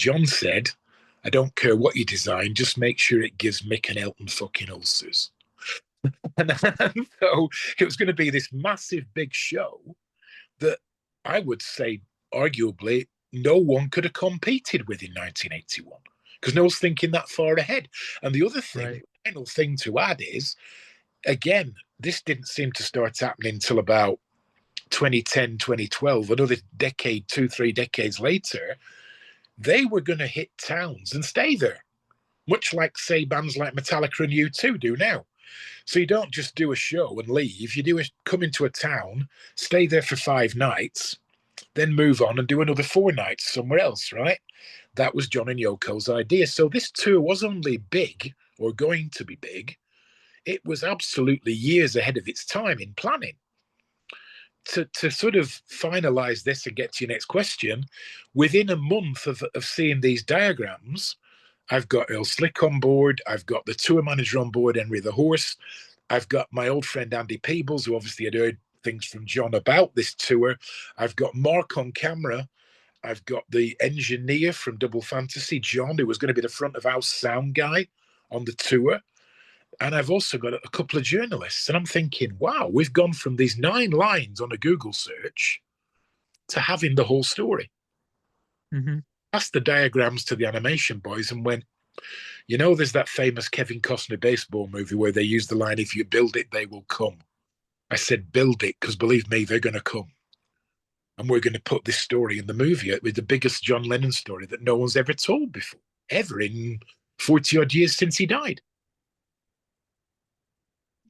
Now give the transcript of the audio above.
John said, I don't care what you design, just make sure it gives Mick and Elton fucking ulcers. And so it was going to be this massive big show that I would say, arguably, no one could have competed with in 1981 because no one's thinking that far ahead. And the other thing, Right. the final thing to add is, again, this didn't seem to start happening until about 2010, 2012, another decade, 2, 3 decades later. They were going to hit towns and stay there, much like, say, bands like Metallica and U2 do now. So you don't just do a show and leave. Come into a town, stay there for 5 nights, then move on and do another 4 nights somewhere else, right? That was John and Yoko's idea. So this tour was only big, or going to be big. It was absolutely years ahead of its time in planning. To sort of finalize this and get to your next question, within a month of seeing these diagrams, I've got Earl Slick on board. I've got the tour manager on board, Henry the Horse. I've got my old friend Andy Peebles, who obviously had heard things from John about this tour. I've got Mark on camera. I've got the engineer from Double Fantasy, John, who was going to be the front of house sound guy on the tour. And I've also got a couple of journalists. And I'm thinking, wow, we've gone from these 9 lines on a Google search to having the whole story. Mm-hmm. Passed the diagrams to the animation boys and went, there's that famous Kevin Costner baseball movie where they use the line, if you build it, they will come. I said, build it, because believe me, they're going to come. And we're going to put this story in the movie with the biggest John Lennon story that no one's ever told before, ever in 40 odd years since he died.